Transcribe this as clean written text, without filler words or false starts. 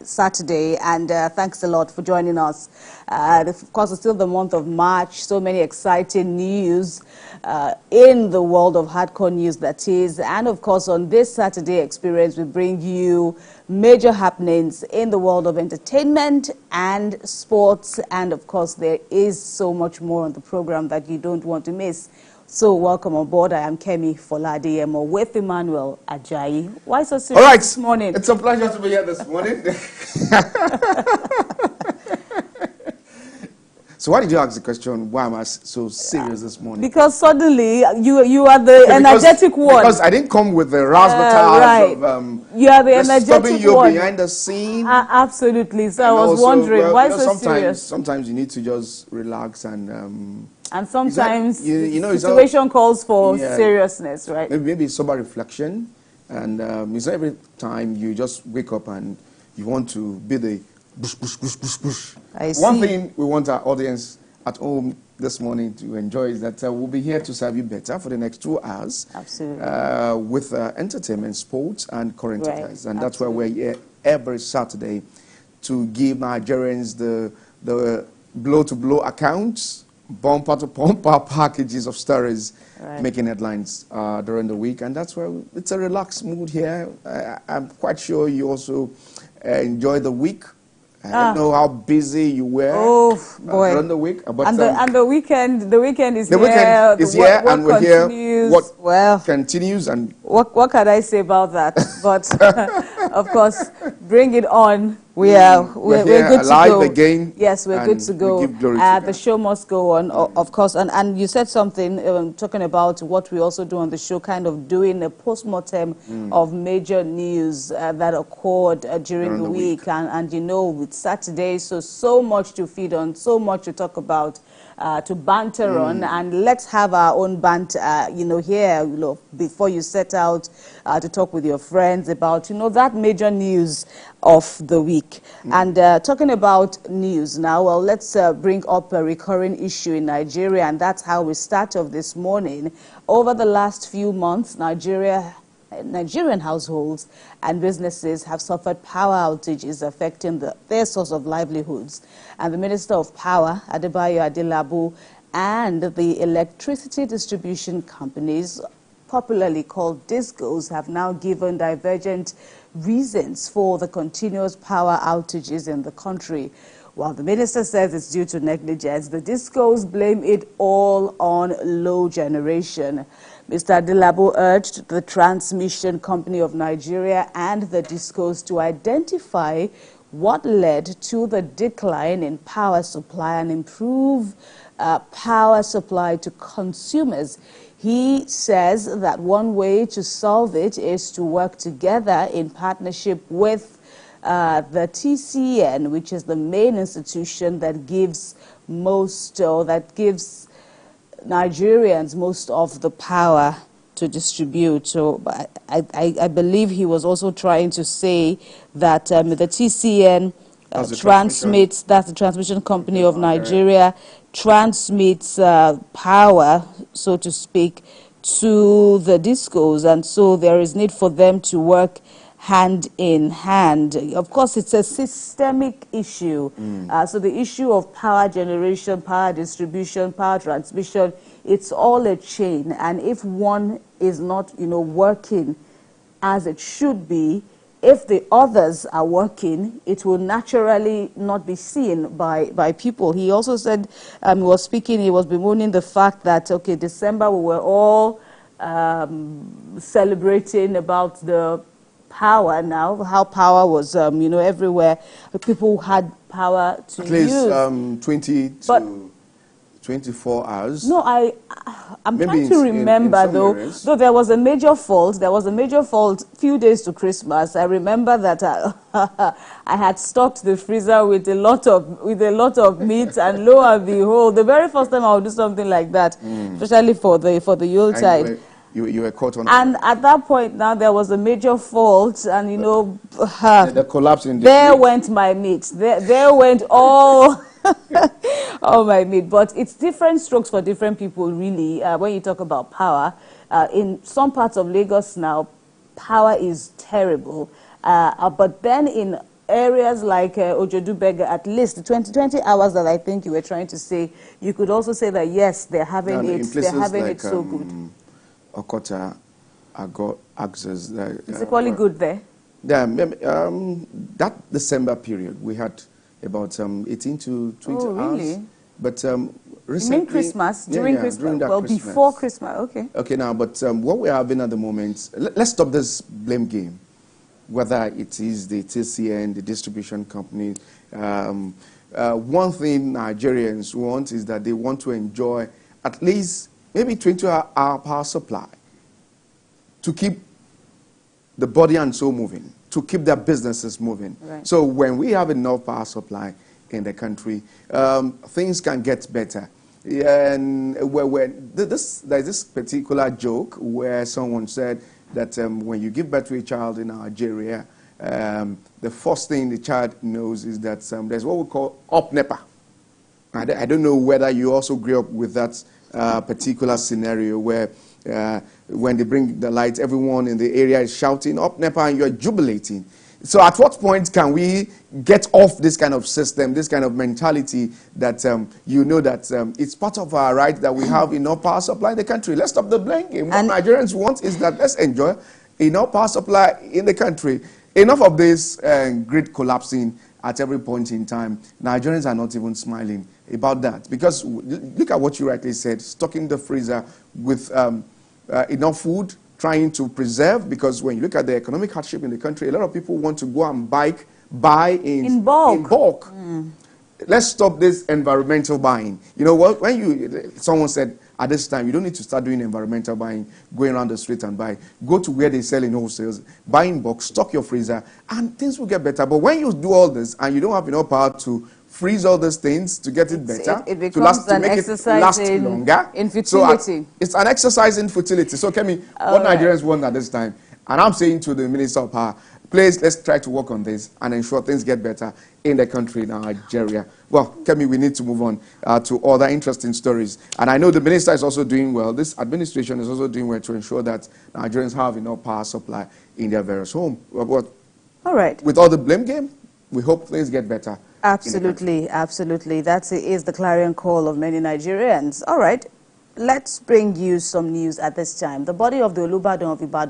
Saturday, and thanks a lot for joining us. Of course, it's still the month of March. So many exciting news in the world of hardcore news, that is. And of course, on this Saturday Experience, we bring you major happenings in the world of entertainment and sports. And of course, there is so much more on the program that you don't want to miss. So welcome on board. I am Kemi Foladiemo with Emmanuel Ajayi. Why so serious this morning? It's a pleasure to be here this morning. So why did you ask the question, why am I so serious this morning? Because suddenly you are the energetic one. Because I didn't come with the razzmatazz of you are the energetic you one. behind the scene. Absolutely. So I was wondering, why so serious? Sometimes you need to just relax and sometimes the situation calls for seriousness, right? Maybe sober reflection. And it's not every time you just wake up and you want to be the push. One thing we want our audience at home this morning to enjoy is that we'll be here to serve you better for the next 2 hours. Absolutely. With entertainment, sports, and current affairs. And that's why we're here every Saturday to give Nigerians the blow-to-blow accounts, bumper-to-bumper packages of stories making headlines during the week. And that's why it's a relaxed mood here. I'm quite sure you also enjoy the week. I don't know how busy you were during the week. But, and the weekend is the here. Weekend is here, and we're here. What continues, and what can I say about that? But of course, bring it on. We're good to go. Again. Yes, we're good to go. The show must go on, of course. And you said something talking about what we also do on the show, kind of doing a postmortem of major news that occurred during the week. And you know, it's Saturday, so much to feed on, so much to talk about, to banter on, and let's have our own banter, here, before you set out to talk with your friends about, that major news of the week. And talking about news now, well, let's bring up a recurring issue in Nigeria, and that's how we start off this morning. Over the last few months, Nigerian households and businesses have suffered power outages affecting their source of livelihoods. And the Minister of Power, Adebayo, Adelabu, and the electricity distribution companies, popularly called DISCOs, have now given divergent reasons for the continuous power outages in the country. While the minister says it's due to negligence, the DISCOs blame it all on low generation. Mr. Adelabu urged the Transmission Company of Nigeria and the DISCOs to identify what led to the decline in power supply and improve power supply to consumers. He says that one way to solve it is to work together in partnership with the TCN, which is the main institution that gives Nigerians most of the power to distribute. So I believe he was also trying to say that the TCN transmits, that's the Transmission Company of Nigeria, transmits power, so to speak, to the DISCOs, and so there is need for them to work hand in hand. Of course, it's a systemic issue. So the issue of power generation, power distribution, power transmission, it's all a chain. And if one is not, working as it should be, if the others are working, it will naturally not be seen by people. He also said, he was bemoaning the fact that, December we were all celebrating about the power now, how power was, everywhere. People had power to use. At least 20 to 24 hours. No, I'm trying to remember, though there was a major fault. There was a major fault a few days to Christmas. I remember that I had stocked the freezer with a lot of meat, and lo and behold, the very first time I would do something like that, especially for the Yuletide. You were caught on. And at that point now, there was a major fault, and the collapse in the there went my meat. There went all all my meat. But it's different strokes for different people, really. When you talk about power, in some parts of Lagos now, power is terrible. But then in areas like Ojedubega, at least the 20 hours that I think you were trying to say, you could also say that yes, they're having it so good. Okota, I got access. It's equally good there. Yeah, that December period, we had about 18 to 20 hours. Really? But recently... You mean Christmas? During Christmas? During that Christmas. Before Christmas, okay. Okay, now, but what we're having at the moment, let's stop this blame game. Whether it is the TCN, the distribution company. One thing Nigerians want is that they want to enjoy at least maybe 20-hour power supply to keep the body and soul moving, to keep their businesses moving. Right. So when we have enough power supply in the country, things can get better. And there's this particular joke where someone said that when you give birth to a child in Nigeria, the first thing the child knows is that there's what we call up NEPA. I don't know whether you also grew up with that particular scenario where when they bring the lights, everyone in the area is shouting up NEPA and you're jubilating. So at what point can we get off this kind of system, this kind of mentality that you know that it's part of our right that we have enough power supply in the country? Let's stop the blame game. What Nigerians want is that let's enjoy enough power supply in the country. Enough of this grid collapsing at every point in time. Nigerians are not even smiling about that. Because look at what you rightly said, stocking the freezer with enough food, trying to preserve, because when you look at the economic hardship in the country, a lot of people want to go and buy in bulk. Let's stop this environmental buying. You know what? When someone said at this time, you don't need to start doing environmental buying, going around the street and buy. Go to where they sell in wholesales, buy in bulk, stock your freezer, and things will get better. But when you do all this and you don't have enough power to freeze all those things to get it better, it becomes to make it last longer. In futility. So it's an exercise in futility. So, Kemi, what Nigerians want at this time, and I'm saying to the Minister of Power, please, let's try to work on this and ensure things get better in the country, Nigeria. Well, Kemi, we need to move on to other interesting stories. And I know the Minister is also doing well. This administration is also doing well to ensure that Nigerians have enough power supply in their various homes. But all right. With all the blame game, we hope things get better. Absolutely, absolutely. That is the clarion call of many Nigerians. All right, let's bring you some news at this time. The body of the Olubadan of Ibadan